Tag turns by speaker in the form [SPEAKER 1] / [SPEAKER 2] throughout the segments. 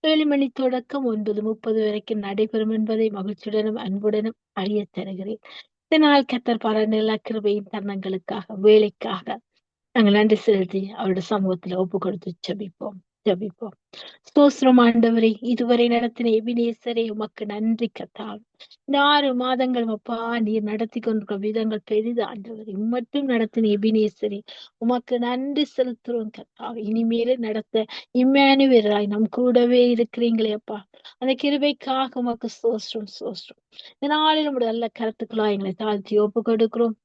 [SPEAKER 1] 7 மணி தொடக்கம் 9:30 வரைக்கும் நடைபெறும் என்பதை மகிழ்ச்சியுடனும் அன்புடனும் அறியத் தருகிறேன். இதனால் கர்த்தர் பாராட்டின எல்லா கிருபையின் தருணங்களுக்காக, வேலைக்காக நாங்கள் நன்றி செலுத்தி அவருடைய சமூகத்துல ஒப்பு கொடுத்து ஜெபிப்போம். ஜெபிப்போம். ஸ்தோத்திரம் ஆண்டவரே, இதுவரை நடத்தின எபினேசரே உமக்கு நன்றி கர்த்தாவே. இந்த 6 மாதங்கள் அப்பா நீர் நடத்தி கொண்டிருக்கிற விதங்கள் பெரிது ஆண்டவரே. மட்டும் நடத்தின எபினேசரே உமக்கு நன்றி செலுத்துறோம் கர்த்தாவே. இனிமேல நடத்த இம்மானுவேலாய் நம் கூடவே இருக்கிறீங்களே அப்பா. அந்த கிருபைக்காக உமக்கு ஸ்தோத்திரம் ஸ்தோத்திரம். இந்த நாளில் உடைய நல்ல கருத்துக்களாய் எங்களை தாழ்த்தி ஒப்பு கொடுக்கிறோம்.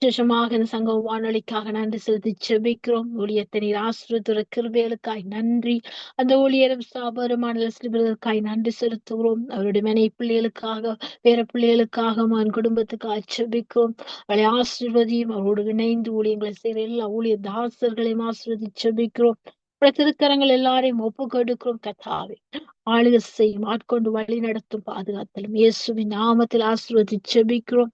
[SPEAKER 1] விசேஷமாக இந்த சங்கம் வானொலிக்காக நன்றி செலுத்தி செபிக்கிறோம். ஊழியத்தை நீர் ஆசீர்வதித்த கிருபைகளுக்காய் நன்றி. அந்த ஊழியரும் ஸ்தாபனமான சிறுவர்களுக்காய் நன்றி செலுத்துகிறோம். அவருடைய மனை பிள்ளைகளுக்காக, பேர பிள்ளைகளுக்காக, அவன் குடும்பத்துக்காக செபிக்கிறோம். அவளை ஆசீர்வதியும் அவரோடு இணைந்து ஊழியங்களை செய்கிற எல்லா ஊழிய தாசர்களையும் ஆசீர்வதி செபிக்கிறோம். திருக்கரங்கள் எல்லாரையும் ஒப்பு கொடுக்கிறோம் கத்தாவே. ஆளுகை செய்யும் ஆட்கொண்டு வழி நடத்தும் பாதுகாத்தலும் இயேசுவின் நாமத்தில் ஆசீர்வதி செபிக்கிறோம்.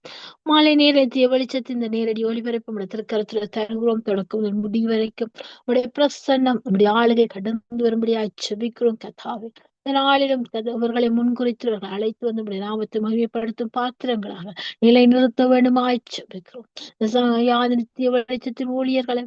[SPEAKER 1] மாலை நேரத்திய வெளிச்சத்தின் இந்த நேரடி ஒளிபரப்பு திருக்கரத்துல தருகிறோம். தொடக்கம் முதல் முடிவு வரைக்கும் உடைய பிரசன்னம் நம்முடைய ஆளுகை கடந்து வரும்படியாய் செபிக்கிறோம் கத்தாவே. இந்த நாளிலும் அவர்களை முன்குறித்து அவர்கள் அழைத்து வந்து நம்முடைய நாமத்தை மகிமைப்படுத்தும் பாத்திரங்களாக நிலை நிறுத்த வேண்டுமாய் செபிக்கிறோம். நித்திய வெளிச்சத்தின் ஊழியர்களை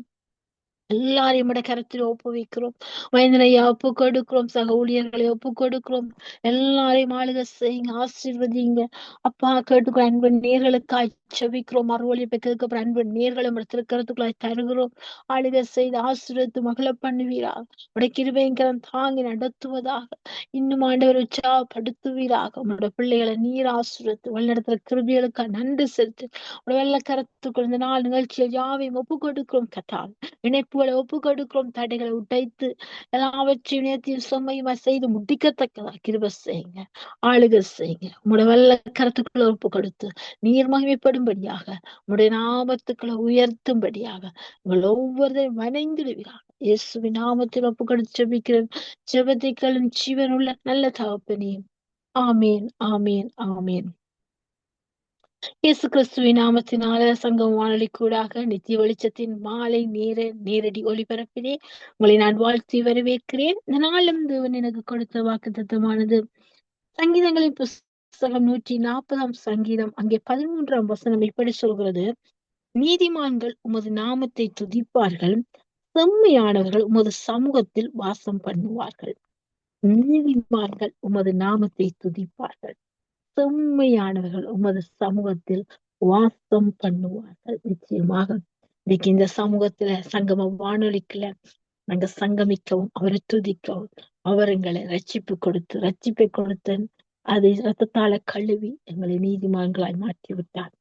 [SPEAKER 1] எல்லாரையும் கரத்தில் ஒப்புவிக்கிறோம். வயந்தனையா ஒப்பு கொடுக்கிறோம். சக ஊழியர்களை ஒப்பு கொடுக்கிறோம். எல்லாரையும் ஆளுக செய்யுங்க, ஆசீர்வதிங்க அப்பா. கேட்டுக்கிற அன்பு நேர்களுக்காய் செபிக்கிறோம். மறுவழிப்பை கேட்கிற அன்பு நேர்களும் திருக்கரத்துக்குள்ளாய் தருகிறோம். ஆளுக செய்து ஆசீர்வதித்து மகள பண்ணுவீராக. உடைய கிருபைங்கரம் தாங்கி நடத்துவதாக. இன்னும் ஆண்டவர் உற்சாகப்படுத்துவீராக. உங்களோட பிள்ளைகளை நீர் ஆசீர்வதித்து வழிநடத்துற கிருபிகளுக்காக நன்றி செலுத்து. உடைய வெள்ள கரத்துக்குள் இந்த நாள் நிகழ்ச்சியில் யாவையும் ஒப்பு கொடுக்கிறோம் கத்தால். இணைப்புகளை ஒப்பு கொடுக்கிறோம். தடைகளை உடைத்து எல்லாவற்றையும் நேர்த்தியும் சுமையுமா செய்து முடிக்கத்தக்கதா கிருபை செய்யுங்க, ஆளுகை செய்யுங்க. உங்களுடைய வல்ல கருத்துக்களை ஒப்பு கொடுத்து நீர் மகிமைப்படும்படியாக, உங்களுடைய நாமத்துக்களை உயர்த்தும்படியாக உங்கள் ஒவ்வொருவரையும் வணைந்திடுவீர்கள். இயேசுவின் நாமத்தில் ஒப்பு கொடுத்து ஜெபிக்கிறேன். ஜெபத்தைக்களும் ஜீவனுள்ள நல்ல தகப்பனே. ஆமேன், ஆமேன், ஆமேன். இயேசு கிறிஸ்துவின் நாமத்தினால சங்கம் வானொலி கூடாக நித்திய வெளிச்சத்தின் மாலை நேரடி ஒளிபரப்பிலே உங்களை நான் வாழ்த்தி வரவேற்கிறேன். இந்த நாளும் தேவன் எனக்கு கொடுத்த வாக்குத்தத்தமானது சங்கீதங்களின் புஸ்தகம் 140 சங்கீதம் அங்கே 13 வசனம் இப்படி சொல்கிறது: நீதிமான்கள் உமது நாமத்தை துதிப்பார்கள், செம்மையானவர்கள் உமது சமூகத்தில் வாசம் பண்ணுவார்கள். நீதிமான்கள் உமது நாமத்தை துதிப்பார்கள், செம்மையானவர்கள் உமது சமூகத்தில் வாசம் பண்ணுவார்கள். நிச்சயமாக இன்னைக்கு இந்த சமூகத்துல சங்கம வானொலிக்குள்ள நாங்க சங்கமிக்கவும், அவரை துதிக்கவும், அவர் எங்களை ரட்சிப்பை கொடுத்து அதை ரத்தத்தால கழுவி எங்களை நீதிமான்களாய் மாற்றி விட்டார்.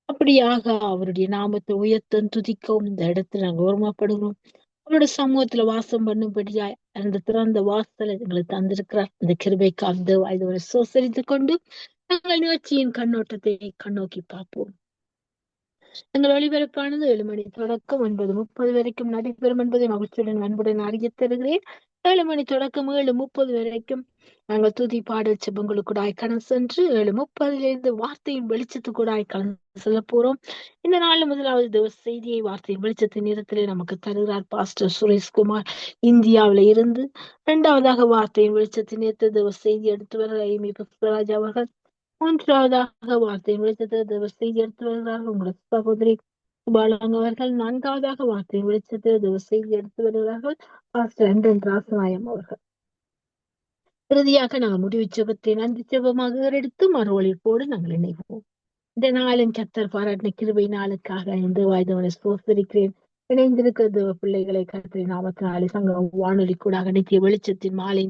[SPEAKER 1] அப்படியாக அவருடைய நாமத்தை உயர்த்தம் துதிக்கவும் இந்த இடத்துல நாங்க ஓர்மப்படுகிறோம். அவருடைய சமூகத்துல வாசம் பண்ணும்படியாய் அந்த திறந்த வாசலை எங்களுக்கு தந்திருக்கிறார். இந்த கிருபைக்காக இதோட சோசரித்துக் கொண்டு நாங்கள் நிகழ்ச்சியின் கண்ணோட்டத்தை கண்ணோக்கி பார்ப்போம். எங்கள் ஒளிபரப்பானது 7 மணி தொடக்கம் 9:30 வரைக்கும் நடைபெறும் என்பதை மகிழ்ச்சியுடன் அன்புடன் அறிய தருகிறேன். 7 மணி தொடக்கம் 7:30 வரைக்கும் நாங்கள் துதி பாடல் செபங்களுக்கூடாய் கடந்து சென்று 7:30 வார்த்தையின் வெளிச்சத்துக்கூடாய் கடந்து செல்ல போறோம். இந்த நாள் முதலாவது தேவ செய்தியை வார்த்தையின் வெளிச்சத்தின் நேரத்திலே நமக்கு தருகிறார் பாஸ்டர் சுரேஷ்குமார் இந்தியாவில இருந்து. 2வதாக வார்த்தையின் வெளிச்சத்தின் நேரத்தில் தேவ செய்தி எடுத்து வர ஐமி புஷ்பராஜ் அவர்கள். 3வதாக வார்த்தையின் வெளிச்சத்தை தேவ செய்தி எடுத்து வருகிறார்கள் உங்களோட சகோதரி சுபாலங்க அவர்கள். 4வதாக வார்த்தையின் வெளிச்சத்தில் தேவ செய்தி எடுத்து வருகிறார்கள் பாஸ்டர் அண்டன் ராசநாயம் அவர்கள். இறுதியாக நாங்கள் முடிவு ஜெபத்தை நன்றி ஜெபமாக எடுத்து மறுவழிப்போடு நாங்கள் இணைவோம். இந்த நாளின் கர்த்தர் பாராட்டின கிருபை நாளுக்காக இந்த வாய்தவனை சோசரிக்கிறேன். இணைந்திருக்கிற தேவ பிள்ளைகளை கர்த்தரின் நாமத்தினாலே சங்கம் வானொலி கூட நித்திய வெளிச்சத்தின் மாலை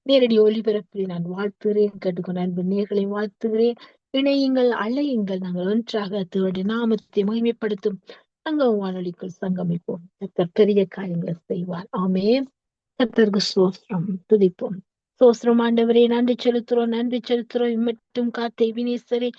[SPEAKER 1] நேரடி ஒளிபரப்பில் நான் வாழ்த்துகிறேன். கேட்டுக்கொண்ட அன்பு நேர்களையும் வாழ்த்துகிறேன். இணையுங்கள், அழையுங்கள், நாங்கள் ஒன்றாக தேவனுடைய நாமத்தை மகிமைப்படுத்தும் சங்கம் வானொலிக்குள் சங்கமிப்போம். கர்த்தர் பெரிய காரியங்களை செய்வார். ஆமென். கர்த்தருக்கு ஸ்தோத்திரம். துதிப்போம். ஸ்தோத்திரம் ஆண்டவரே, நன்றி செலுத்துறோம். இம்மட்டும் காத்த எபினேசரே,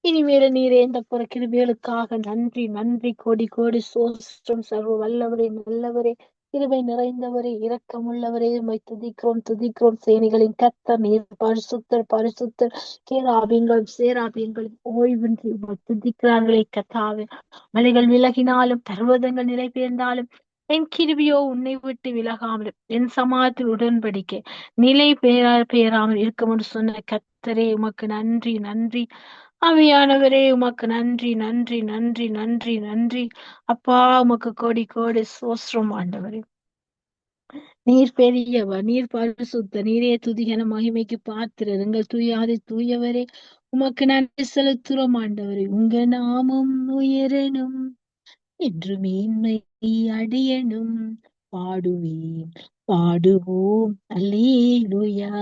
[SPEAKER 1] இனிமேல நீரே இந்த புற கிருபைகளுக்காக நன்றி கோடி ஸ்தோத்திரம். சர்வ வல்லவரே, நல்லவரே, கிருபை நிறைந்தவரே, இரக்கமுள்ளவரே, உம்மை துதிக்கிறோம். சேனைகளின் கர்த்தர் நீர் பரிசுத்தர். சேராபீன்களும் ஓய்வின்றி உம்மை துதிக்கிறார்களே கர்த்தாவே. மலைகள் விலகினாலும், பர்வதங்கள் நிலை பெயர்ந்தாலும், என் கிருபையோ உன்னை விட்டு விலகாமல் என் சமாதத்தில் உடன்படிக்கை நிலை பெயராமல் இருக்கும் என்று சொன்ன கர்த்தரே உமக்கு நன்றி நன்றி. ஆவியானவரே உமக்கு நன்றி நன்றி நன்றி நன்றி நன்றி. அப்பா உமக்கு கோடி கோடி சோஸ்திரம் ஆண்டவரே. நீர் பெரியவர், நீர் பரிசுத்த, நீரே துதிகன மகிமைக்கு பாத்திரர். எங்கள் தூயாதி தூயவரே உமக்கு நன்றி செலுத்துறோம் ஆண்டவரே. உங்க நாமம் உயரணும் என்று மேன்மை அடியணும் பாடுவேன் பாடுவோம் அல்லேலூயா.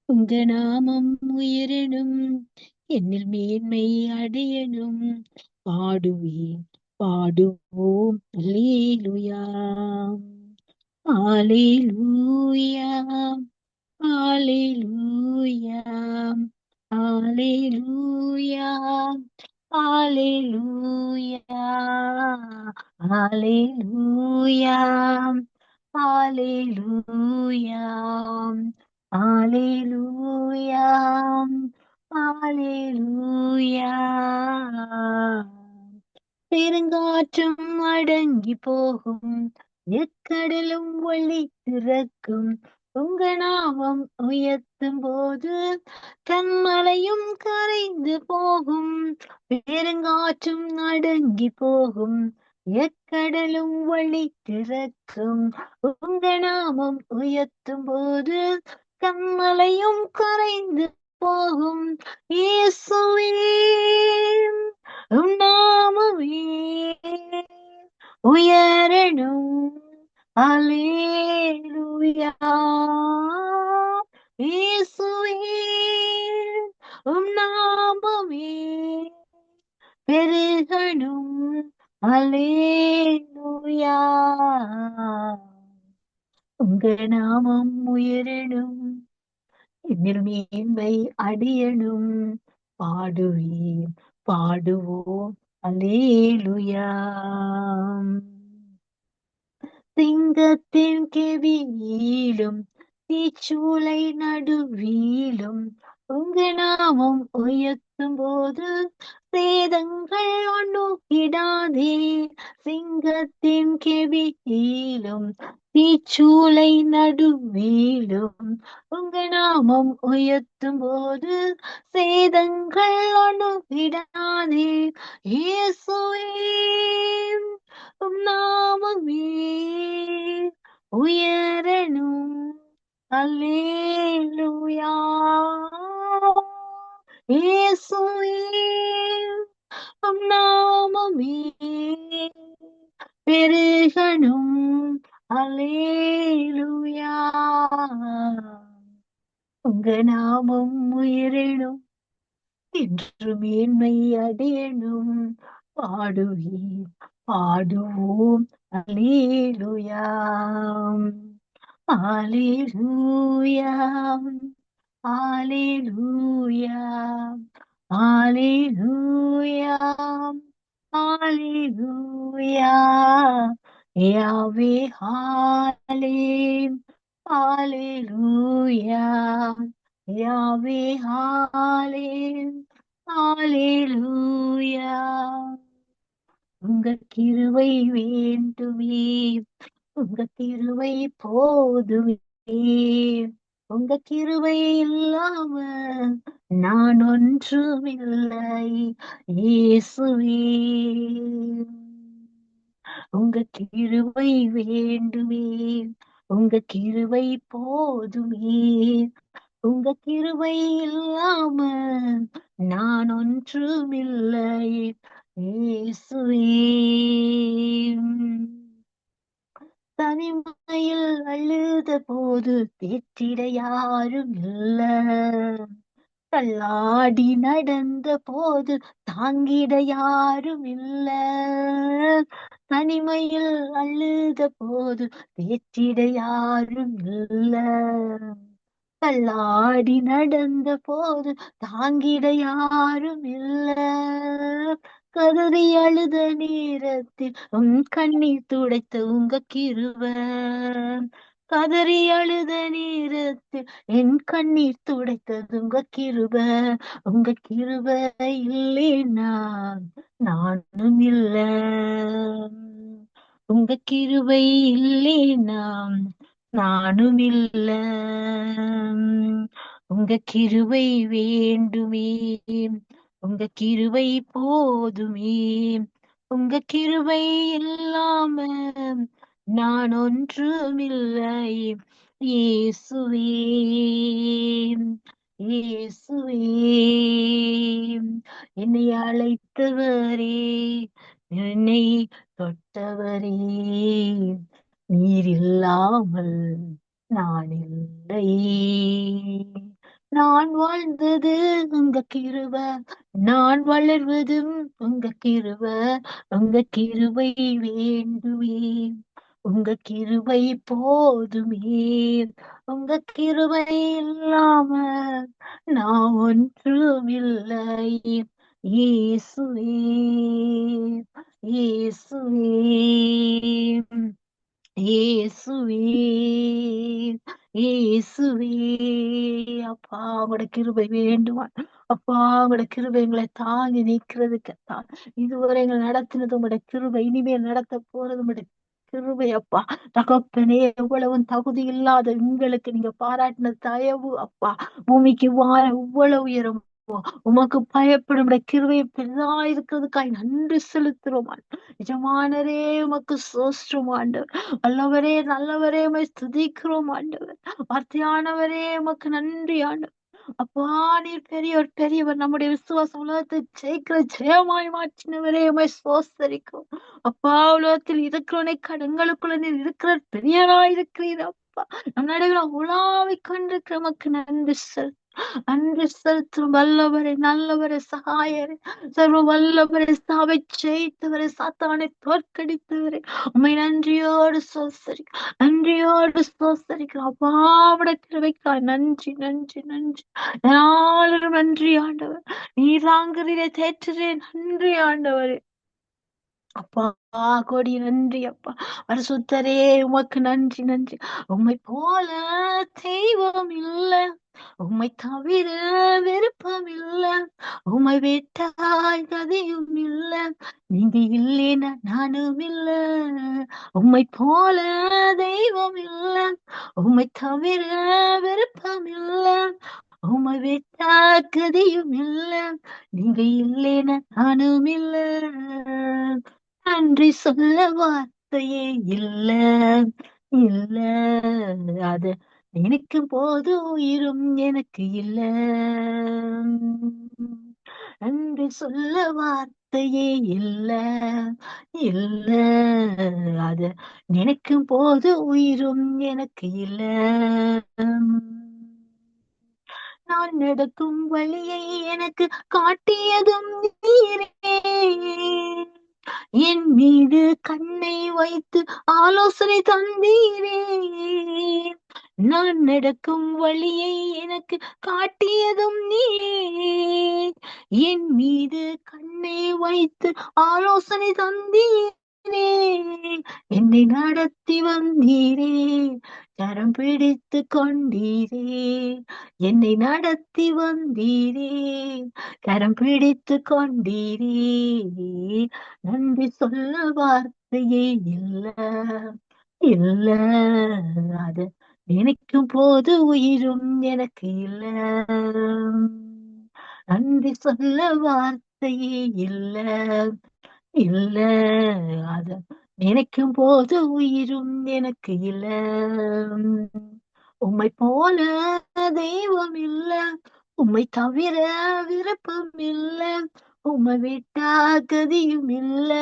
[SPEAKER 1] உங்க நாமம் உயரணும் என்னில் மேன்மை அடையணும் பாடுவேன் பாடுவோம் அல்லேலூயா. அல்லேலூயா அல்லேலூயா அல்லேலூயா அல்லேலூயா அல்லேலூயா அல்லேலூயா அல்லேலூயா அல்லேலூயா. பெருங்காற்றும் அடங்கி போகும், எக்கடலும் வழி திறக்கும். உங்க நாமம் உயர்த்தும் போது கண்மலையும் கரைந்து போகும். பெருங்காற்றும் அடங்கி போகும், எக்கடலும் வழி திறக்கும். உங்க நாமம் உயர்த்தும் போது கண்மலையும் கரைந்து போகும். இயேசுவே உம் நாமமே உயரணும் அல்லேலூயா. இயேசுவே உம் நாமமே பெருகணும் அல்லேலூயா. உங்க நாமம் உயரணும் என்னில் மேன்மை அடியணும் பாடுவேன் பாடுவோம் அல்லேலூயா. சிங்கத்தின் கெவியிலும் தீச்சூளை நடுவிலும் உங்க நாமம் உயர்த்தும் போது சேதங்கள் ஒண்ணுகிடாதே. சிங்கத்தின் கெவியிலும் தீச்சூளை நடுவிலும் உங்க நாமம் உயர்த்தும் போது சேதங்கள் ஒண்ணுகிடாதே. இயேசுவே உம் நாமமே உயரணும் அல்லேலூயா. இயேசுவே உம் நாமமே பெருகணும் அல்லேலூயா. உங்க நாமம் உயரணும் என்று மேன்மை அடையணும் பாடுவேன் பாடுவோம் அல்லேலூயா. அல்லேலூயா அல்லேலூயா அல்லேலூயா அல்லேலூயா. யாவே ஹாலே அல்லேலூயா. யாவே ஹாலே அல்லேலூயா. உங்க கிருபை வேண்டுமே, உங்க கிருபை போதுமே. உங்க கிருபை இல்லாம நான் ஒன்றுமில்லை இயேசுவே. உங்க கிருபை வேண்டுமே, உங்க கிருபை போதுமே. உங்க கிருபை இல்லாம நான் ஒன்றுமில்லை இயேசுவே. தனிமையில் அழுத போது தேற்றிட யாரும் இல்ல. தள்ளாடி நடந்த போது தாங்கிட யாரும் இல்ல. தனிமையில் அழுத போது தேற்றிட யாரும் இல்ல. தள்ளாடி நடந்த போது தாங்கிட யாரும் இல்ல. கதறி அழுத நேரத்தில் கண்ணீர் துடைத்த உங்க கிருபை. கதறி அழுத நேரத்தில் என் கண்ணீர் துடைத்தது உங்க கிருபை. உங்க கிருபை இல்லைன்னா நானும் இல்ல. உங்க கிருபை இல்லேனா நானும் இல்ல. உங்க கிருபை வேண்டுமே, உங்க கிருபை போதுமே, உங்க கிருபை இல்லாம நான் ஒன்றுமில்லை. இயேசுவே, இயேசுவே, என்னை அழைத்தவரே, என்னை தொட்டவரே, நீர் இல்லாமல் நான் இல்லை. நான் வாழ்ந்தது உங்க கிருப, நான் வளர்வதும் உங்க கிருப, உங்க கிருபை வேண்டுமே, உங்க கிருபை போதுமே, உங்க கிருபை இல்லாம நான் ஒன்றுமில்லை. இயேசுவே, இயேசுவே, இயேசுவே, இயேசுவே. அப்பா உங்களோட கிருபை வேண்டுமா? அப்பா உங்களோட கிருபை எங்களை தாங்கி நிற்கிறதுக்கு தான் இதுவரை எங்களை நடத்தினது உங்களோட கிருபை, இனிமேல் நடத்த போறது உங்களோட கிருபை. அப்பா தகப்பனே, எவ்வளவும் தகுதி இல்லாத உங்களுக்கு நீங்க பாராட்டின தயவு அப்பா, பூமிக்கு வார இவ்வளவு உயரம் உமக்கு பயப்படும் கிருபை பெரிதா இருக்கிறதுக்காய் நன்றி செலுத்துறோம். நிஜமானரே உமக்கு சோஸ்திரம் ஆண்டவர். வல்லவரே நல்லவரே உம்மை துதிக்கிறோம் ஆண்டவர். வார்த்தையானவரே உமக்கு நன்றி ஆண்டவர். அப்பா நீர் பெரியவர் பெரியவர், நம்முடைய விசுவாச உலகத்தை ஜெயிக்கிற ஜெயமாய் மாற்றினவரே உம்மை சோஸ்தரிக்கும். அப்பா உலகத்தில் இருக்கிறவனை கடங்களுக்குள்ள நீர் இருக்கிற பெரியவராய் இருக்கிறீர் அப்பா. நம் நடுவில் உலாவிக் கொண்டிருக்கிற உமக்கு நன்றி அன்று செலுத்தும் வல்லவரே நல்லவரே சகாயரே சர்வ வல்லவரே சாவை ஜெயித்தவரே சாத்தானை தோற்கடித்தவரே உண்மை நன்றியோடு நன்றியோடு சோசரிக்கிறோம். அப்பாவோட கிருபைக்காய் நன்றி நன்றி நன்றி. நாளும் நன்றி ஆண்டவர். நீராங்கரிலே தேற்றுறே நன்றி ஆண்டவரே. அப்பா கோடி நன்றி அப்பா. பரிசுத்தரே உமக்கு நன்றி நன்றி. உம்மை போல தெய்வம் இல்ல, உம்மை தவிர விருப்பம் இல்ல, உம்மை விட்டால் கதையும் இல்ல, நீங்க இல்லைன்னா நானும் இல்ல. உம்மை போல தெய்வம் இல்ல, உம்மை தவிர விருப்பம் இல்ல, உம்மை விட்டா கதையும் இல்ல, நீங்க இல்லைன்னா நானும் இல்ல. நன்றி சொல்ல வார்த்தையே இல்ல, இல்ல, அது நினைக்கும் போது உயிரும் எனக்கு இல்ல. நன்றி சொல்ல வார்த்தையே இல்ல, இல்ல, அது நினைக்கும் போது உயிரும் எனக்கு இல்ல. நான் நடக்கும் வழியை எனக்கு காட்டியதும் நீரே, என் மீது கண்ணை வைத்து ஆலோசனை தந்தீரே. நான் நடக்கும் வழியை எனக்கு காட்டியதும் நீரே, என் மீது கண்ணை வைத்து ஆலோசனை தந்தீரே. என்னை நடத்தி வந்தீரே, கரம் பிடித்து கொண்டீரே, என்னை நடத்தி வந்தீரே, கரம் பிடித்து கொண்டீரே. நன்றி சொல்ல வார்த்தையே இல்ல, இல்ல, அது நினைக்கும் போது உயிரும் எனக்கு இல்ல. நன்றி சொல்ல வார்த்தையே இல்ல, இல்ல, அத நினைக்கும் போது உயிரும் எனக்கு இல்ல. உம்மை போல தெய்வம் இல்ல, உம்மை தவிர விருப்பம் இல்ல, உம்மை விட்டா கதியும் இல்ல,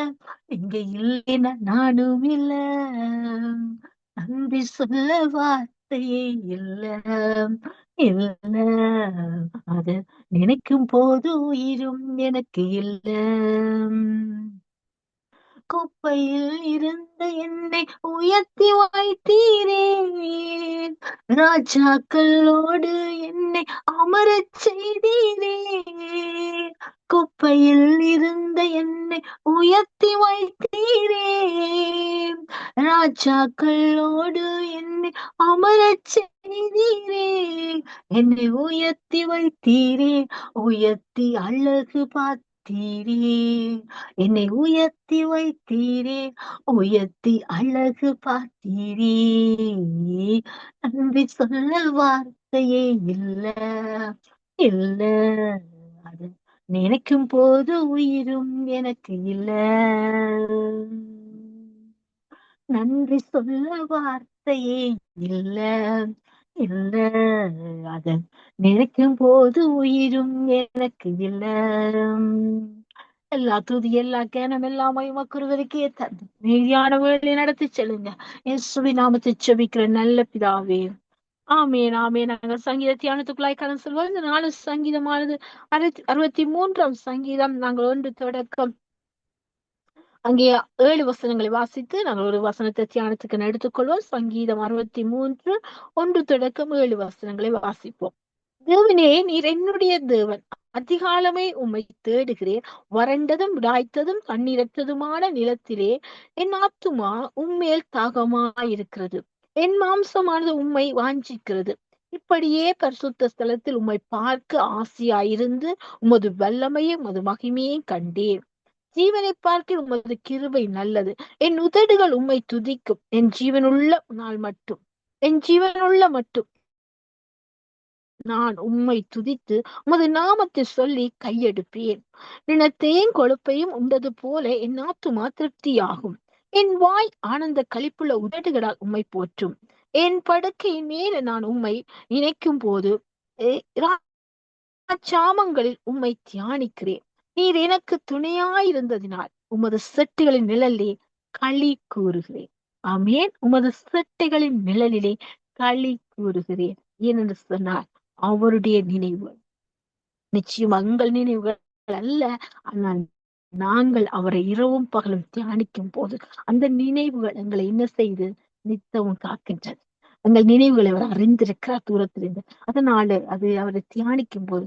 [SPEAKER 1] இங்க இல்லைன்னா நானும் இல்ல. நன்றி சொல்ல வார்த்தையே இல்ல, இல்ல, அது நினைக்கும் போது உயிரும் எனக்கு இல்ல. குப்பையில் இருந்த என்னை உயர்த்தி வைத்தீரே, ராஜாக்களோடு என்னை அமரச் செய்தீரே. குப்பையில் இருந்த என்னை உயர்த்தி வைத்தீரே, ராஜாக்களோடு என்னை அமரச் செய்தீரே. என்னை உயர்த்தி வைத்தீரே, உயர்த்தி அழகு வைத்தீரே, என்னை உயர்த்தி வைத்தீரே, உயர்த்தி அழகு பார்த்தீரே, நன்றி சொல்ல வார்த்தையே இல்ல, இல்ல, அது நினைக்கும் போது உயிரும் எனக்கு இல்ல, நன்றி சொல்ல வார்த்தையே இல்ல, இல்ல, அத நினைக்கும் போது உயிரும் எனக்கு இல்ல. எல்லா துதி எல்லா கேனம் எல்லா மகிமைக்குரியவருக்கே தந்து நீதியான வேலை நடத்தி செல்லுங்க. இயேசுவின் நாமத்தை செபிக்கிற நல்ல பிதாவே, ஆமேன் ஆமேன். நாங்கள் சங்கீத தியானத்துக்குள்ளாய் கடந்து செல்வோம். இந்த நாலு சங்கீதமானது 63ஆம் சங்கீதம். நாங்கள் ஒன்று தொடக்கம் அங்கே 7 வசனங்களை வாசித்து நாங்கள் ஒரு வசனத்தை தியானத்துக்கு எடுத்துக்கொள்வோம். சங்கீதம் 63 1 தொடக்கம் 7 வசனங்களை வாசிப்போம். தேவனே, நீர் என்னுடைய தேவன், அதிகாலமே உம்மை தேடுகிறேன். வறண்டதும் விடாய்த்ததும் தண்ணீரற்றதுமான நிலத்திலே என் ஆத்துமா உம்மேல் தாகமாயிருக்கிறது. என் மாம்சமானது உம்மை வாஞ்சிக்கிறது. இப்படியே பரிசுத்த ஸ்தலத்தில் உம்மை பார்க்க ஆசையாயிருந்து உமது வல்லமையும் உமது மகிமையும் கண்டேன். ஜீவனை பார்க்க உமது கிருபை நல்லது. என் உதடுகள் உம்மை துதிக்கும். என் ஜீவனுள்ள நாள் மட்டும், என் ஜீவனுள்ள மட்டும் நான் உம்மை துதித்து உமது நாமத்தை சொல்லி கையெடுப்பேன். நினத்தையும் கொழுப்பையும் உண்டது போல என் ஆத்துமா திருப்தியாகும். என் வாய் ஆனந்த களிப்புள்ள உதடுகளால் உம்மை போற்றும். என் படுக்கையின் மேல நான் உம்மை நினைக்கும் போது சாமங்களில் உம்மை தியானிக்கிறேன். நீர் எனக்கு துணையாயிருந்ததினால் உமது செட்டுகளின் நிழலிலே களி கூறுகிறேன். ஆமேன். உமது செட்டைகளின் நிழலிலே களி கூறுகிறேன். ஏனென்று சொன்னார், அவருடைய நினைவு நிச்சயம் எங்கள் நினைவுகள் அல்ல, ஆனால் நாங்கள் அவரை இரவும் பகலும் தியானிக்கும் போது அந்த நினைவுகள் எங்களை என்ன செய்து நித்தமும் காக்கின்றது. எங்கள் நினைவுகளை அவர் அறிந்திருக்கிறார் தூரத்திலிருந்து. அதனால அது அவரை தியானிக்கும் போது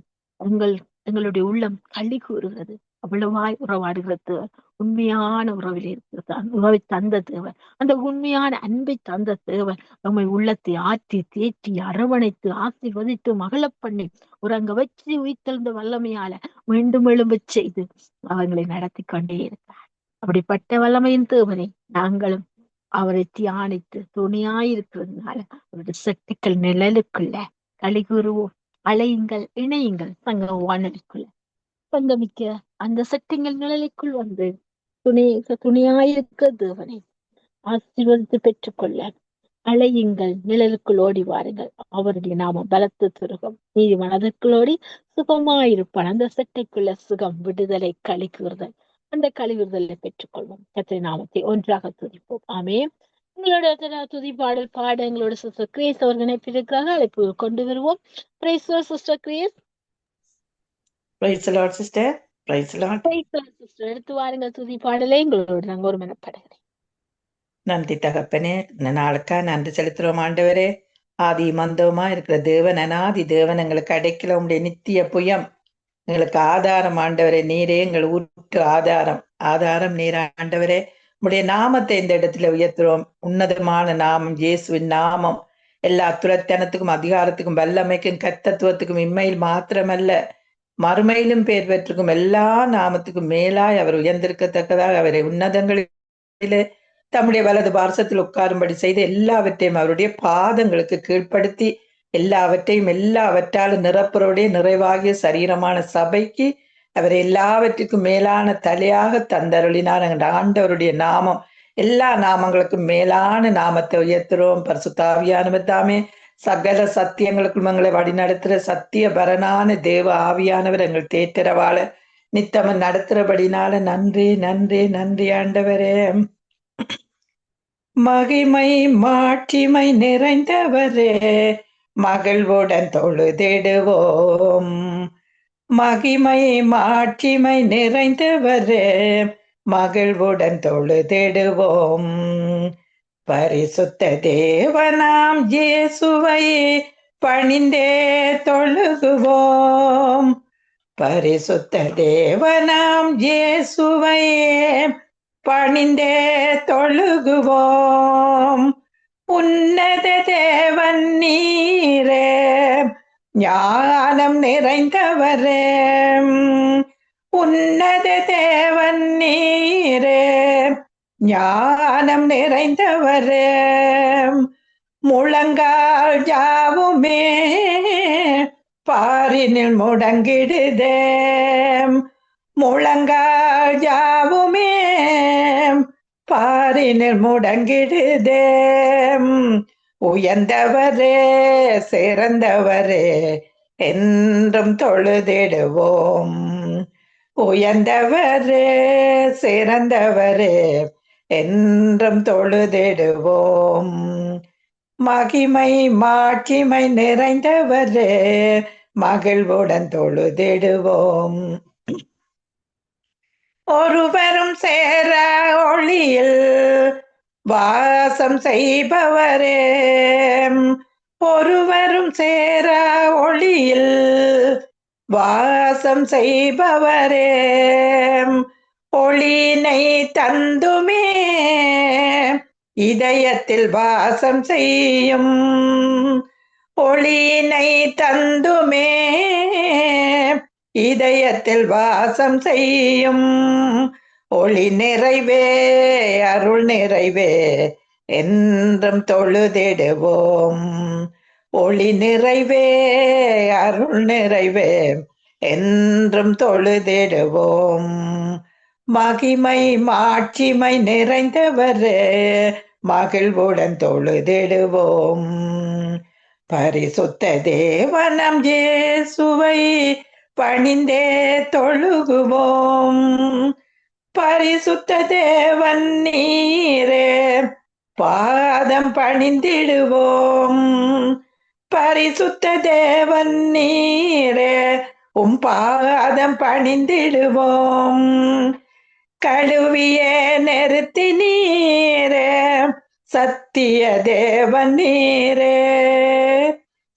[SPEAKER 1] எங்களுடைய உள்ளம் களி கூறுகிறது. அவ்வளவாய் உறவாடுகிறது. உண்மையான உறவில் இருக்கிறது. அந்த உறவை தந்த தேவன், அந்த உண்மையான அன்பை தந்த தேவன் நம்மை உள்ளத்தை ஆற்றி தேற்றி அரவணைத்து ஆசீர்வதித்து மகள பண்ணி உறங்க வச்சு உயிர்த்தெழுந்த வல்லமையால மீண்டும் எழும்ப செய்து அவங்களை நடத்தி கொண்டே இருக்கிறார். அப்படிப்பட்ட வல்லமையின் தேவனை நாங்களும் அவரை தியானித்து துணையாயிருக்கிறதுனால அவருடைய சக்திகள் நிழலுக்குள்ள களி கூறுவோம். அலையுங்கள், இணையுங்கள், சங்க வானொலிக்குள்ள சங்கமிக்க அந்த சக்திகள் நிழலுக்குள் வந்து துணையாயிருக்க தேவனை ஆசீர்வதித்து பெற்றுக்கொள்ள அலையுங்கள், நிழலுக்குள் ஓடி வாருங்கள். அவருடைய நாமம் பலத்து துருகம். நீதிமன் அதற்குள்ளோடி சுகமாயிருப்பான். அந்த சட்டைக்குள்ள சுகம், விடுதலை, களிக்குறுதல். அந்த களிவுறுதலை பெற்றுக்கொள்வோம். கர்த்தருடைய நாமத்தை ஒன்றாக துதிப்போம். ஆமே. உங்களோட துதி பாடல் பாட எங்களோட சிஸ்டர் கிரேஸ் அவர்கள் இணைப்பிருக்கிறார்கள். அழைப்பு கொண்டு வருவோம். Praise sister Grace.
[SPEAKER 2] Praise lord sister. Praise lord.
[SPEAKER 1] Praise sister, எடுத்து வாருங்கள் துதி பாடலை. எங்களோட நாங்கள் ஒரு மனப்படுகிறேன்.
[SPEAKER 2] நன்றி தகப்பனே, இந்த நாளுக்கா நன்றி செலுத்துறோம் ஆண்டவரே. ஆதி மந்தவமா இருக்கிற தேவன், அனாதி தேவன், எங்களுக்கு அடைக்கல உங்களுடைய நித்திய புயம், எங்களுக்கு ஆதாரம் ஆண்டவரே. நீரே எங்கள் ஊற்று ஆதாரம், ஆதாரம் நீர் ஆண்டவரே. உங்களுடைய நாமத்தை இந்த இடத்துல உயர்த்துறோம். உன்னதமான நாமம் இயேசுவின் நாமம் எல்லா துரத்தனத்துக்கும் அதிகாரத்துக்கும் வல்லமைக்கும் கர்த்தத்துவத்துக்கும் இம்மையில் மாத்திரமல்ல மறுமையிலும் பேர் பெற்றுக்கும் எல்லா நாமத்துக்கும் மேலாய் அவர் உயர்ந்திருக்கத்தக்கதாக அவரை உன்னதங்களிலே தம்முடைய வலது பார்சத்தில் உட்காரும்படி செய்து எல்லாவற்றையும் அவருடைய பாதங்களுக்கு கீழ்ப்படுத்தி எல்லாவற்றாலும் நிரப்புறவுடைய நிறைவாகிய சரீரமான சபைக்கு அவர் எல்லாவற்றுக்கும் மேலான தலையாக தந்தருளினார். ஆண்டவருடைய நாமம் எல்லா நாமங்களுக்கும் மேலான நாமத்தை உயர்த்துறோம். பரிசுத்த ஆவியானவர் தாமே சகல சத்தியங்களுக்கும் எங்களை வழிநடத்துற சத்திய பரனான தேவ ஆவியானவர் எங்கள் தேற்றரவாள நித்தமன் நடத்துறபடினால நன்றி நன்றி நன்றி ஆண்டவரே. மகிமை மாட்சிமை நிறைந்தவரே, மகிழ்வுடன் தொழுதிடுவோம். மகிமை மாட்சிமை நிறைந்தவரே, மகிழ்வுடன் தொழுதிடுவோம். பரிசுத்த தேவனாம் இயேசுவை பணிந்தே தொழுகுவோம். பரிசுத்த தேவனாம் இயேசுவை பணிந்தே தொழுகுவோம். உன்னத தேவன் நீரே, ஞானம் நிறைந்தவரே, உன்னத தேவன் நீரே, ஞானம் நிறைந்தவரே, முழங்கால் யாவுமே பாரினில் முடங்கிடுதே, முழங்கால் யாவுமே பாரினில் முடங்கிடுதே. உயர்ந்தவரே, சிறந்தவரே, என்றும் தொழுதிடுவோம். உயர்ந்தவரே, சிறந்தவரே, என்றும் தொழுதிடுவோம். மகிமை மாட்சிமை நிறைந்தவரே, மகிழ்வுடன் தொழுதிடுவோம். ஒருவரும் சேர ஒளியில் வாசம் செய்பவரே, ஒருவரும் சேர ஒளியில் வாசம் செய்பவரே, ஒளினை தந்துமே இதயத்தில் வாசம் செய்யும், ஒளினை தந்துமே இதயத்தில் வாசம் செய்யும். ஒளி நிறைவே, அருள் நிறைவே, என்றும் தொழுதிடுவோம். ஒளி நிறைவே, அருள் நிறைவே, என்றும் தொழுதிடுவோம். மகிமை மாட்சிமை நிறைந்தவரே, மகிழ்வுடன் தொழுதிடுவோம். பரிசுத்த தேவனம் இயேசுவை பணிந்தே தொழுகுவோம். பரிசுத்த தேவன் நீரே, பாதம் பணிந்திடுவோம். பரிசுத்த தேவன் நீரே, பாதம் பணிந்திடுவோம். கழுவிய நிறுத்தி நீரே, சத்திய தேவன் நீரே,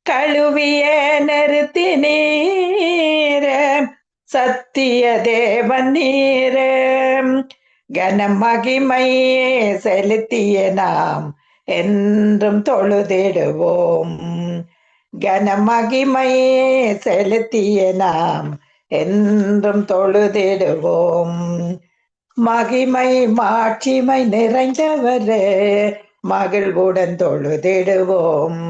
[SPEAKER 2] கழுவிய நிறுத்தி நீரே, சத்திய தேவன் நீரே. கனம் மகிமை செலுத்திய நாம் என்றும் தொழுதிடுவோம். கனம் மகிமை செலுத்திய நாம் என்றும் தொழுதிடுவோம். மகிமை மாட்சிமை நிறைந்தவரே, மகிழ்வுடன் தொழுதிடுவோம்.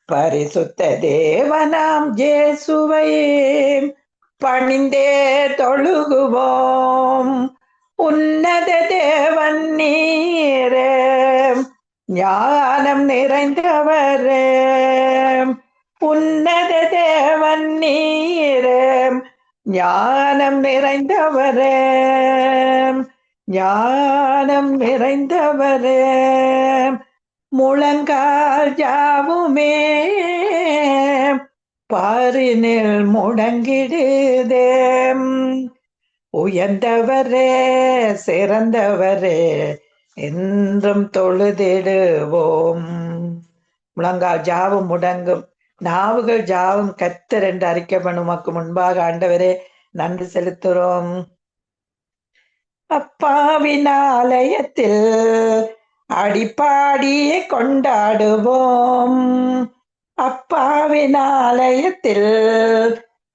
[SPEAKER 2] பரிசுத்த தேவனாம் இயேசுவை பணிந்தே தொழுகுவோம். உன்னத தேவன் நீரே, ஞானம் நிறைந்தவரே, உன்னத தேவன் நீரே, ஞானம் நிறைந்தவரே, ஞானம் நிறைந்தவரே. முழங்கால் யாவுமே பாரினில் முடங்கிடுதே. உயர்ந்தவரே, சிறந்தவரே, என்றும் தொழுதிடுவோம். முழங்கால் ஜாவும் முடங்கும், நாவுகள் ஜாவும் கர்த்தர் என்று அறிக்கப்படும். உமக்கு முன்பாக ஆண்டவரே நன்றி செலுத்துகிறோம். அப்பாவின் ஆலயத்தில் அடிப்பாடியே கொண்டாடுவோம். அப்பாவின் ஆலயத்தில்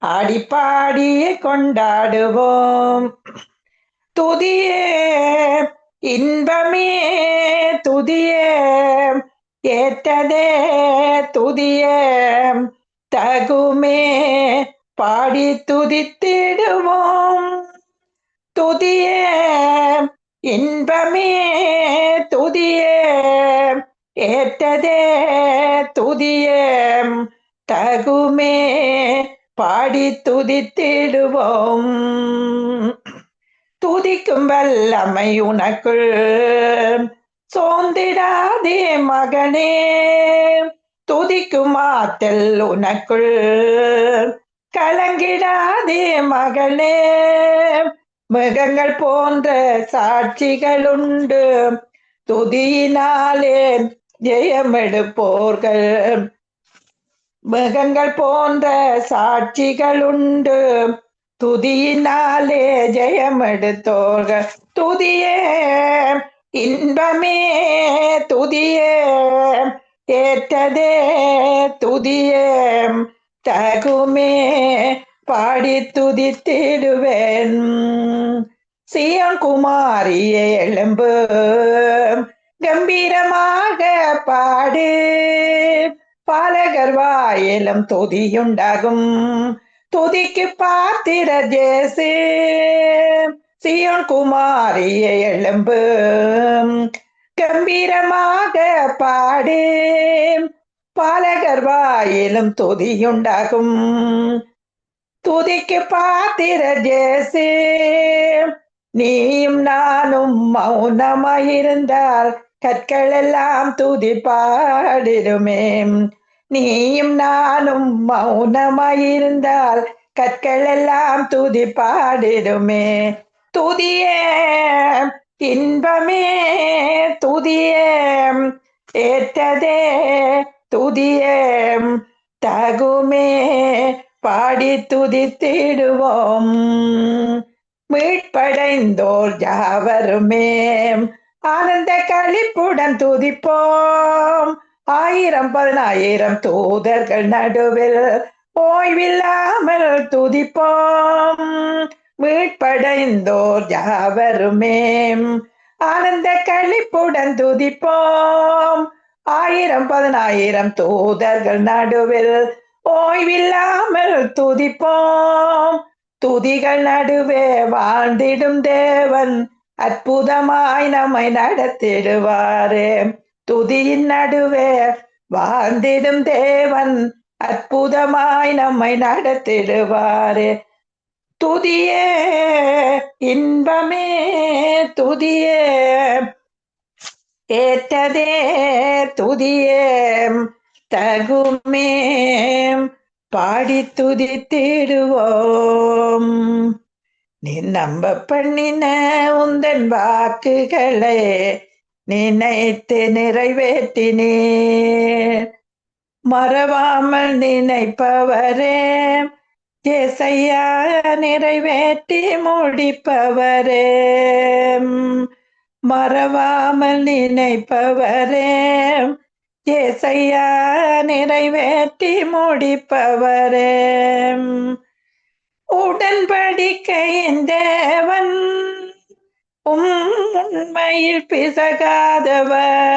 [SPEAKER 2] அடிப்பாடியே கொண்டாடுவோம். துதியே இன்பமே, துதியே ஏற்றதே, துதியே தகுமே, பாடி துதித்திடுவோம். துதியே இன்பமே, துதியே ஏற்றதே, துதியே தகுமே, பாடி துதித்திடுவோம். துதிக்கும் வல்லமை உனக்குள் சோர்ந்திடாதே மகனே, துதிக்கும் ஆற்றல் உனக்குள் கலங்கிடாதே மகளே. மிருகங்கள் போன்ற சாட்சிகள் உண்டு, துதியினாலே ஜெயமெடுப்போர்கள். மிருகங்கள் போன்ற சாட்சிகள் உண்டு, துதியினாலே ஜெயமெடுத்தோர்கள். துதியே இன்பமே, துதியே ஏற்றதே, துதியே தகுமே, பாடி துதித்திடுவேன். சீயோன் குமாரியே எழும்பு, கம்பீரமாக பாடு, பாலகர் வாயிலும் துதியுண்டாகும், துதிக்கு பாத்திர ஜேசு. சீயோன் குமாரியே எழும்பு, கம்பீரமாக பாடு, பாலகர் வாயிலும் துதியுண்டாகும், துதிக்கு பாத்திர ஜேசு. நீயும் நானும் மௌனமாயிருந்தால் கற்கள் எல்லாம் துதி பாடிடுமே. நீயும் நானும் மௌனமாயிருந்தால் கற்கள் எல்லாம் துதி பாடிடுமே. துதியே இன்பமே, துதியே ஏற்றதே, துதியே தகுமே, பாடி துதித்திடுவோம். மீட்படைந்தோர் யாவருமே ஆனந்த களிப்புடன் துதிப்போம். 1000 தூதர்கள் நடுவில் ஓய்வில்லாமல் துதிப்போம். மீட்படைந்தோர் யாவருமே ஆனந்த களிப்புடன் துதிப்போம். 1000 தூதர்கள் நடுவில் ஓய்வில்லாமல் துதிப்போம். துதிகள் நடுவே வாழ்ந்திடும் தேவன் அற்புதமாய் நம்மை நடத்திடுவாரே. துதியின் நடுவே வாழ்ந்திடும் தேவன் அற்புதமாய் நம்மை நடத்திடுவாரே. துதியே இன்பமே, துதியே ஏற்றதே, துதியே தகுமே, பாடி துதித்திடுவோம். நீ நம்ப பண்ணின உந்தன் வாக்குகளை நினைத்து நிறைவேற்றினீர். மறவாமல் நினைப்பவரே ஏசையா, நிறைவேற்றி முடிப்பவரே. மறவாமல் நினைப்பவரே ஏசையா, நிறைவேற்றி முடிப்பவரே. உடன்படிக்கையின் தேவன் உண்மையில் பிசகாதவர்.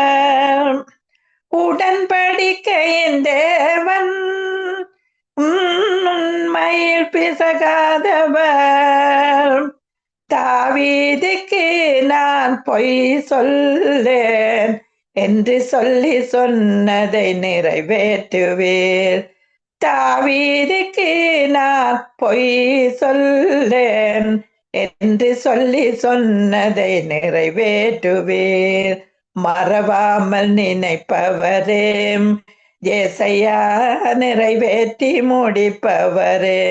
[SPEAKER 2] உடன்படிக்கையின் தேவன் உண்மையில் பிசகாதவர். தாவீதுக்கு நான் பொய் சொல்லேன் என்று சொல்லி சொன்னதை நிறைவேற்றுவேர். தாவீதுக்கு நான் பொய் சொல்லேன் என்று சொல்லி சொன்னதை நிறைவேற்றுவேர். மறவாமல் நினைப்பவரே ஏசையா, நிறைவேற்றி முடிப்பவரே.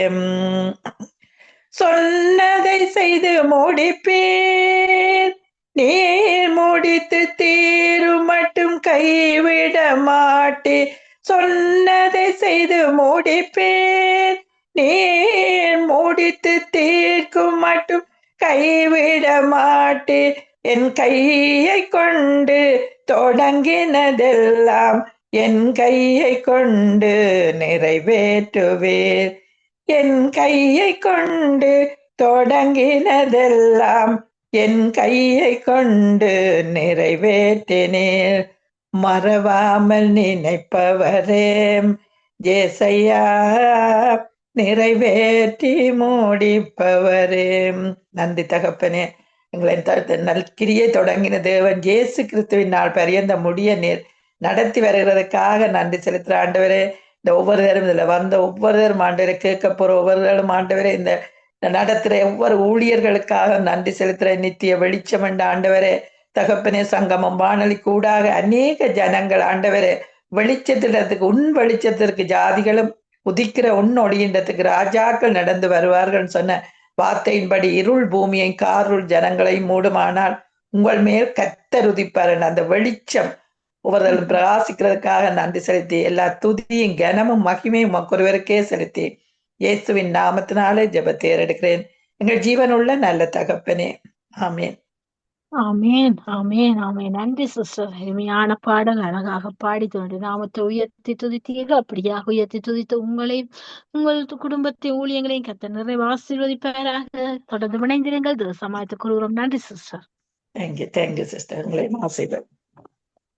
[SPEAKER 2] சொன்னதை செய்து முடிப்பீர், நீர் முடித்து தீரும் மட்டும் கைவிட மாட்டீர். சொன்னதை செய்து முடிப்பீர், நீர் முடித்து தீர்க்கும் மட்டும் கைவிட மாட்டீர். என் கையை கொண்டு தொடங்கினதெல்லாம் என் கையை கொண்டு நிறைவேற்றுவேர். என் கையை கொண்டு தொடங்கினதெல்லாம் என் கையை கொண்டு நிறைவேற்றினீர். மறவாமல் நினைப்பவரே ஏசையா, நிறைவேற்றி முடிப்பவரே. நன்றி தகப்பனே. எங்களை நல்கிரியை தொடங்கின தேவன் இயேசு கிறிஸ்துவின் நாள் பரியந்த முடிய நீர் நடத்தி வருகிறதுக்காக நன்றி செலுத்துற ஆண்டவரே. இந்த ஒவ்வொருவரும் இதுல வந்த ஒவ்வொருவரும் ஆண்டவரை கேட்க போற ஒவ்வொருவரும் ஆண்டவரே, இந்த நடத்துற ஒவ்வொரு ஊழியர்களுக்காக நன்றி செலுத்துற நித்திய வெளிச்சம் என்ற ஆண்டவரே. தகப்பனே, சங்கமம் வானொலி கூடாக அநேக ஜனங்கள் ஆண்டவரே வெளிச்சத்திடத்துக்கு உன் வெளிச்சத்திற்கு ஜாதிகளும் உதிக்கிற உன் ஒளியின்றதுக்கு ராஜாக்கள் நடந்து வருவார்கள் சொன்ன வார்த்தையின்படி இருள் பூமியை காருள் ஜனங்களை மூடுமானால் உங்கள் மேல் கர்த்தர் உதிப்பார். அந்த வெளிச்சம் ஒவ்வொருவரும் பிரகாசிக்கிறதுக்காக நன்றி செலுத்தி எல்லா துதியும் கனமும் மகிமையும் ஒருவருக்கே செலுத்தி இயேசுவின் நாமத்தினாலே ஜெபத்தை ஏறெடுக்கிறேன் எங்கள் ஜீவனுள்ள நல்ல தகப்பனே, ஆமேன்.
[SPEAKER 1] ஆமேன், ஆமேன், ஆமேன். நன்றி சிஸ்டர். இனிமையான பாடல் அழகாக பாடி தோன்றி நாமத்தை உயர்த்தி துதித்தீர்கள். அப்படியாக உயர்த்தி துதித்த உங்களையும் உங்கள் குடும்பத்தை ஊழியங்களையும் கத்த நிறைவு ஆசீர்வதிப்பாராக. தொடர்ந்து இணைந்திருங்கள். சமாளித்து கூறுகிறோம். நன்றி சிஸ்டர்.
[SPEAKER 2] Thank you sister. உங்களையும் ஆசைகள்.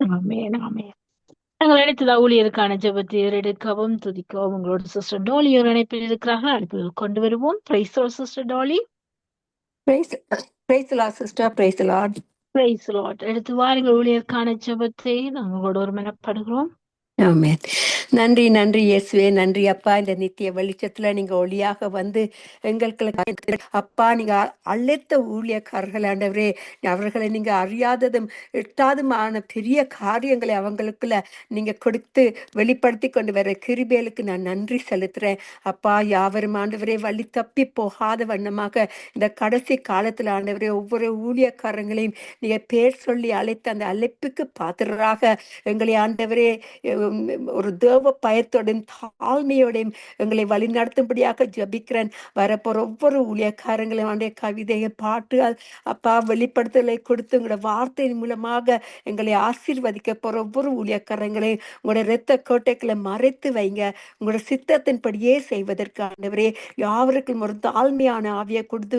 [SPEAKER 1] ஆமேன், ஆமேன். நாங்கள் அழைத்ததா ஊழியருக்கான ஜெபத்தை எடுக்கவும் துதிக்கவும் உங்களோட சிஸ்டர் டோலி ஒரு இணைப்பில் இருக்கிறார்கள். அழைப்பில் கொண்டு வருவோம். Praise sister Dolly.
[SPEAKER 3] Praise lord sister. Praise lord.
[SPEAKER 1] Praise lord. எடுத்து வாருங்கள் ஊழியருக்கான ஜெபத்தை நாங்களோட ஒரு மனப்படுகிறோம்.
[SPEAKER 3] ஆமென். நன்றி நன்றி இயேசுவே. நன்றி அப்பா. இந்த நித்திய வெளிச்சத்துல நீங்க ஒளியாக வந்து எங்களுக்கு அப்பா நீங்க அழைத்த ஊழியக்காரர்கள் ஆண்டவரே, அவர்களை நீங்க அறியாததும் எட்டாதுமான பெரிய காரியங்களை அவங்களுக்குள்ள நீங்க கொடுத்து வெளிப்படுத்தி கொண்டு வர கிருபைகளுக்கு நான் நன்றி செலுத்துறேன் அப்பா. யாவரும் ஆண்டவரே வழி தப்பி போகாத வண்ணமாக இந்த கடைசி காலத்துல ஆண்டவரே ஒவ்வொரு ஊழியக்காரங்களையும் நீங்க பேர் சொல்லி அழைத்த அந்த அழைப்புக்கு பாத்திரராக எங்களை ஆண்டவரே ஒரு தேவ பயத்தோடையும் தாழ்மையோடையும் எங்களை வழி நடத்தும்படியாக ஜபிக்கிறேன். வரப்போற ஒவ்வொரு ஊழியக்காரங்களையும் ஆண்டிய கவிதையை பாட்டு அப்பா வெளிப்படுத்தலை கொடுத்து உங்களோட வார்த்தையின் மூலமாக எங்களை ஆசீர்வதிக்க போற ஒவ்வொரு ஊழியக்காரங்களையும் உங்களோட இரத்த கோட்டைகளை மறைத்து வைங்க. உங்களோட சித்தத்தின்படியே செய்வதற்கு ஆண்டவரே யாவருக்கும் ஒரு தாழ்மையான ஆவியை கொடுத்து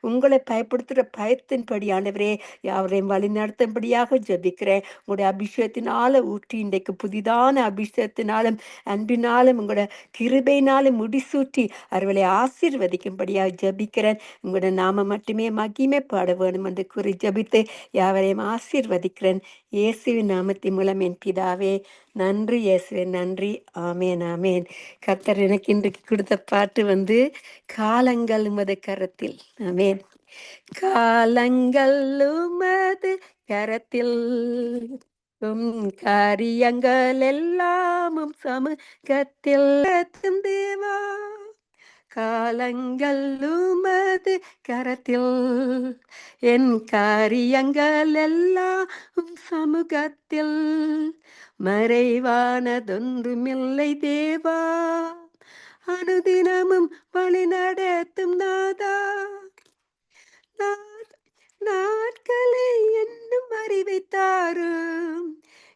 [SPEAKER 3] உங்களை பயப்படுத்துகிற பயத்தின்படி ஆண்டவரே யாவரையும் வழி நடத்தும்படியாக ஜபிக்கிறேன். உங்களுடைய அபிஷேகத்தினால ஊற்றி இன்றைக்கு புதிதான அபிஷேகத்தினாலும் அன்பினாலும் உங்களோட கிருபையினாலும் முடிசூட்டி அவர்களை ஆசீர்வதிக்கும்படியாக ஜபிக்கிறேன். உங்களோட நாம மட்டுமே மகிமைப்பட வேணும் என்று கூறி ஜபித்து யாவரையும் ஆசீர்வதிக்கிறேன். இயேசுவின் நாமத்தின் மூலம் என் பிதாவே. நன்றி இயேசுவே. நன்றி. ஆமேன், ஆமேன். கர்த்தர் எனக்கு இன்றைக்கு கொடுத்த பாட்டு காலங்கள் உமது கரத்தில். ஆமேன். காலங்கள் உமது கரத்தில் காரியங்கள் எல்லாமும் சமூகத்தில் தேவா. காலங்கள் உமது கரத்தில் என் காரியங்கள் எல்லாம் சமூகத்தில் மறைவானதொன்றுமில்லை தேவா. அனுதினமும் வழி நடத்தும் நாதா. நாட்களை என்னும் அறிவைத்தாரும்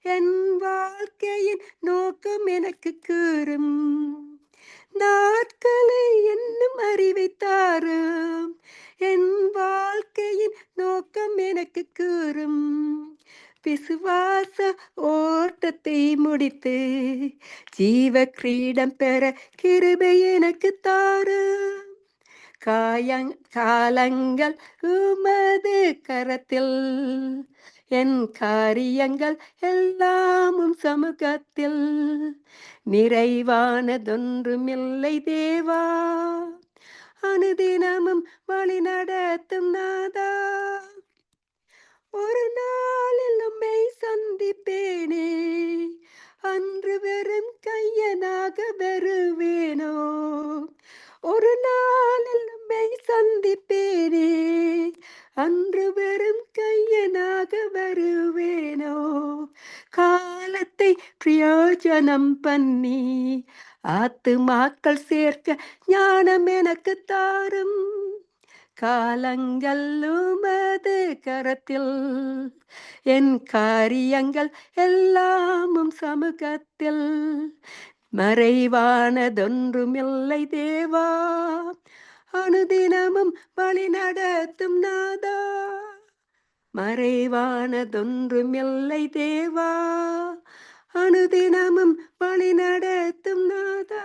[SPEAKER 3] என் வாழ்க்கையின் நோக்கம் எனக்கு கூறும். நாட்களை என்னும் அறிவைத்தாரும் என் வாழ்க்கையின் நோக்கம் எனக்கு கூறும். விசுவாச ஓட்டத்தை முடித்து ஜீவ கிரீடம் பெற கிருபை எனக்கு தாரும். காலங்கள் உமது கரத்தில் என் காரியங்கள் எல்லாமும் சமூகத்தில் நிறைவானதொன்றுமில்லை தேவா. அனுதினமும் வழி நடத்தும் நாதா. ஒரு நாளில் உம்மை சந்திப்பேனே, அன்று வெறும் கையனாக வருவேனோ. ஒரு நாளில் உம்மை சந்திப்பேனே, அன்று வெறும் கையனாக வருவேனோ. காலத்தை பிரயோஜனம் பண்ணி ஆத்துமாக்கள் சேர்க்க ஞானம் எனக்கு தாரும். காலங்கள் உமது கரத்தில் என் காரியங்கள் எல்லாமும் சமூகத்தில் மறைவானதொன்றுமில்லை தேவா. அனுதினமும் வழி நடத்தும் நாதா. மறைவானதொன்றுமில்லை தேவா. அனுதினமும் வழி நடத்தும் நாதா.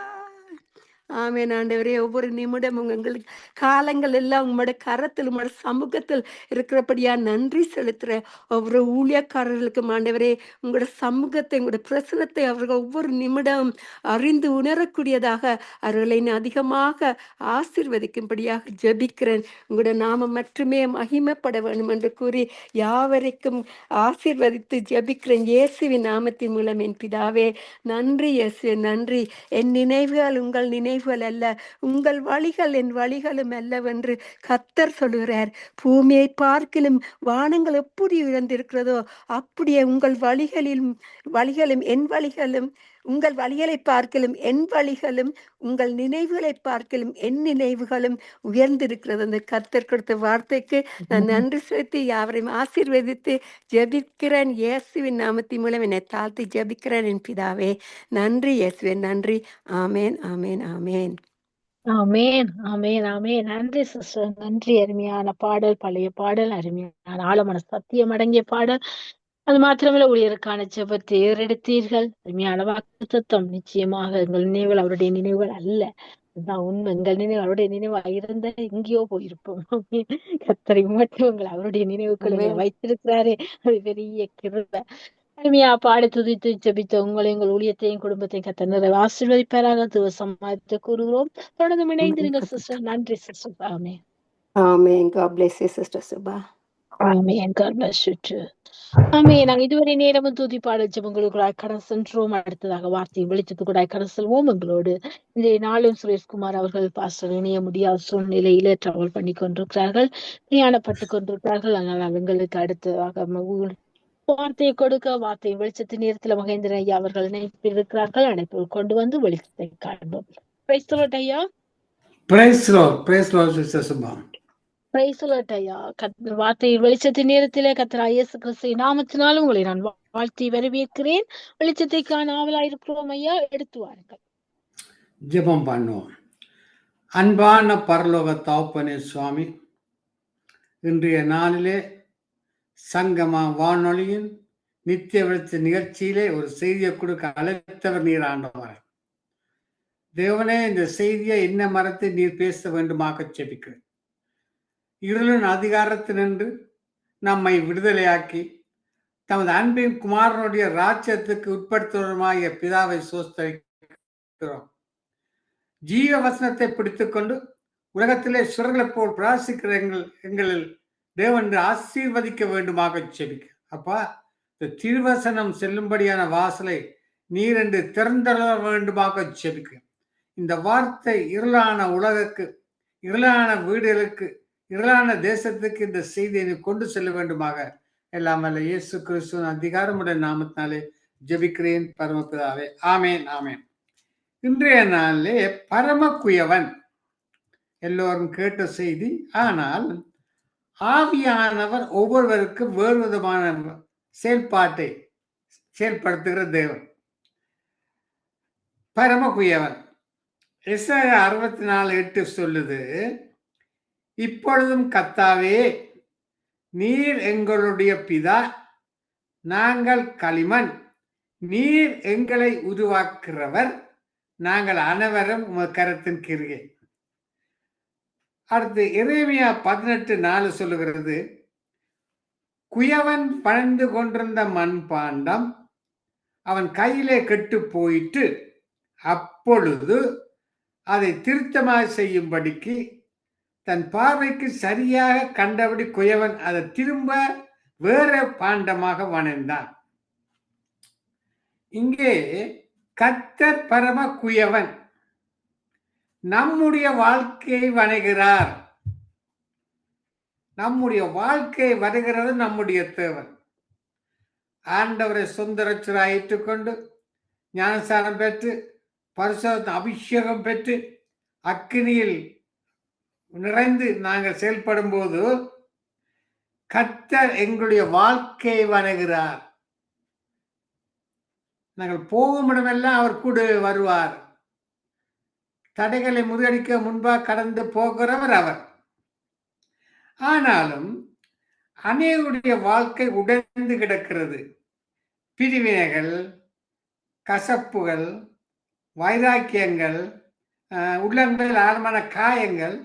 [SPEAKER 3] ஆமென் ஆண்டவரே. ஒவ்வொரு நிமிடமும் எங்களுக்கு காலங்கள் எல்லாம் உங்களோட கரத்தில் உங்களோட சமூகத்தில் இருக்கிறபடியா நன்றி செலுத்துற ஒவ்வொரு ஊழியக்காரர்களுக்கும் ஆண்டவரே உங்களோட சமூகத்தை உங்களோட பிரசனத்தை அவர்கள் ஒவ்வொரு நிமிடம் அறிந்து உணரக்கூடியதாக அவர்களை அதிகமாக ஆசீர்வதிக்கும்படியாக ஜெபிக்கிறேன். உங்களோட நாமம் மட்டுமே மகிமைப்பட வேண்டும் என்று கூறி யாவரைக்கும் ஆசீர்வதித்து ஜெபிக்கிறேன் இயேசுவின் நாமத்தின் மூலம் என் பிதாவே. நன்றி இயேசுவே. நன்றி. என் நினைவுகள் உங்கள் நினைவுகள் அல்ல, உங்கள் வழிகள் என் வழிகளும் அல்லவென்று கர்த்தர் சொல்லுகிறார். பூமியை பார்க்கிலும் வானங்கள் எப்படி உயர்ந்திருக்கிறதோ அப்படியே உங்கள் வழிகளும் என் வழிகளும் உங்கள் வழிகளை பார்க்கலும் என் வழிகளும் உங்கள் நினைவுகளை பார்க்கலும் என் நினைவுகளும் உயர்ந்திருக்கிறது. அந்த கர்த்தர் கொடுத்த வார்த்தைக்கு நான் நன்றி செலுத்தி யாவரையும் ஆசீர்வதித்து ஜெபிக்கிறேன். இயேசுவின் நாமத்தின் மூலம் என்னை தாழ்த்தி ஜெபிக்கிறேன் என் பிதாவே. நன்றி இயேசுவே, நன்றி. ஆமேன், ஆமேன், ஆமேன்.
[SPEAKER 1] ஆமேன், ஆமேன், ஆமேன். நன்றி சிஸ்டர், நன்றி. அருமையான பாடல், பழைய பாடல், அருமையான ஆழமான சத்தியம் அடங்கிய பாடல். அது மாத்திரமல்ல, ஊழியருக்கான ஜெபத்தை ஏறெடுத்தீர்கள். அருமையான வாக்குத்தத்தம். நிச்சயமாக எங்கள் நினைவுகள் அவருடைய நினைவுகள் அல்ல, அதுதான் உண்மை. எங்கள் நினைவு அவருடைய நினைவா இருந்த எங்கேயோ போயிருப்போம். கர்த்தரை மட்டும் எங்கள் அவருடைய நினைவுக்குள்ள
[SPEAKER 3] ஆமென்.
[SPEAKER 1] வைத்திருக்கிறாரே, அது பெரிய கிருபை. அருமையா பாடி துதித்து ஜெபித்த உங்களை, உங்கள் ஊழியத்தையும் குடும்பத்தையும் கர்த்தர் நிறைவு ஆசீர்வதிப்பாராக. சமாளித்து கூறுகிறோம். தொடர்ந்து
[SPEAKER 3] ஆமென்.
[SPEAKER 1] இணைந்திருங்கள் சிஸ்டர். நன்றி sister. Amen.
[SPEAKER 3] Amen. God bless you, Sister Subha.
[SPEAKER 1] Amen. God bless you too. ஆமென். நாங்கள் இதுவரை நேரமும் துதி பாடல் ஜெபங்களுக்குள்ளாய் கடந்து சென்றோம். அடுத்ததாக வார்த்தையும் வெளிச்சத்துக்குள்ளாய் கடந்து செல்வோம். எங்களோடு இன்றைய நாளும் சுரேஷ்குமார் அவர்கள் பாஸ்டர் இணைய முடியாத சூழ்நிலையிலே டிராவல் பண்ணி கொண்டிருக்கிறார்கள், பிரயாணப்பட்டு கொண்டிருக்கிறார்கள். அதனால் எங்களுக்கு அடுத்ததாக வார்த்தையை கொடுக்க, வார்த்தை வெளிச்சத்தின் நேரத்தில் மகேந்திரன் ஐயா அவர்கள் இணைப்பிருக்கிறார்கள். அழைப்பில் கொண்டு வந்து வெளிச்சத்தை காண்போம். பிரைஸ் தி லார்ட் ஐயா.
[SPEAKER 4] Praise lord sister Subha.
[SPEAKER 1] Praise the lord ஐயா. வார்த்தை வெளிச்சத்தின் நேரத்திலே கர்த்தராகிய இயேசு கிறிஸ்துவின் நாமத்தினாலும் உங்களை நான் வாழ்த்தி வரவேற்கிறேன். வெளிச்சத்தை காண ஆவலாயிருக்கிறோம் ஐயா. எடுத்து வாருங்கள்.
[SPEAKER 4] ஜெபம் பண்ணுவோம். அன்பான பரலோக தகப்பனே சுவாமி, இன்றைய நாளிலே சங்கமா வானொலியின் நித்திய வெளிச்ச நிகழ்ச்சியிலே ஒரு செய்தியை கொடுக்க அழைத்தவர் நீர் ஆண்டவர். தேவனே, இந்த செய்தியை என்ன மரத்தை நீர் பேச வேண்டுமாக ஜெபிக்கிறேன். இருளின் அதிகாரத்தினின்று நம்மை விடுதலையாக்கி தமது அன்பின் குமாரனுடைய ராஜ்யத்துக்கு உட்படுத்துவதுமாகிய பிதாவை சோஸ்தரிக்கிறோம். ஜீவ வசனத்தை பிடித்துக்கொண்டு உலகத்திலே சுரங்களைப் போல் பிராசிக்கிற எங்களில் தேவன் ஆசீர்வதிக்க வேண்டுமாக ஜெபிக்க. அப்பா, இந்த திருவசனம் செல்லும்படியான வாசலை நீர் என்று திறந்தர வேண்டுமாக ஜெபிக்க. இந்த வார்த்தை இருளான உலகுக்கு, இருளான வீடுகளுக்கு, இருளான தேசத்துக்கு இந்த செய்தியை கொண்டு செல்ல வேண்டுமாக எல்லாம் அல்ல இயேசு கிறிஸ்துவின் அதிகாரமுடைய நாமத்தினாலே ஜெபிக்கிறேன் பரமபிதாவே. ஆமேன், ஆமேன். இன்றைய நாளிலே பரமக்குயவன் எல்லோரும் கேட்ட செய்தி. ஆனால் ஆவியானவர் ஒவ்வொருவருக்கும் வேறு விதமான செயல்பாட்டை செயல்படுத்துகிற தேவன். பரமக்குயவன் எசாயா 64:8 சொல்லுது, இப்பொழுதும் கர்த்தாவே, நீர் எங்களுடைய பிதா, நாங்கள் களிமண், நீர் எங்களை உருவாக்குறவர், நாங்கள் அனைவரும் உமது கரத்தின் கிரியை. அடுத்து எரேமியா 18:4 சொல்லுகிறது, குயவன் பணிந்து கொண்டிருந்த மண்பாண்டம் அவன் கையிலே கெட்டு போயிட்டு, அப்பொழுது அதை திருத்தமாக செய்யும்படிக்கு தன் பார்வைக்கு சரியாக கண்டபடி குயவன் அதை திரும்ப வேற பாண்டமாக வணைந்தான். இங்கே கர்த்தர் பரம குயவன் நம்முடைய வாழ்க்கையை வணைகிறார். நம்முடைய வாழ்க்கையை வருகிறது நம்முடைய தேவன். ஆண்டவரை சொந்த ரட்சகராய் ஏற்றுக்கொண்டு ஞானஸ்நானம் பெற்று பரிசுத்த அபிஷேகம் பெற்று அக்கினியில் நிறைந்து நாங்கள் செயல்படும் போது கர்த்தர் எங்களுடைய வாழ்க்கையை வணங்குகிறார். நாங்கள் போகும் இடமெல்லாம் அவர் கூட வருவார். தடைகளை முறியடிக்க முன்பாக கடந்து போகிறவர் அவர். ஆனாலும் அநேகருடைய வாழ்க்கை உடைந்து கிடக்கிறது. பிரிவினைகள், கசப்புகள், வைராக்கியங்கள், உள்ளங்களில் ஆழமான காயங்கள்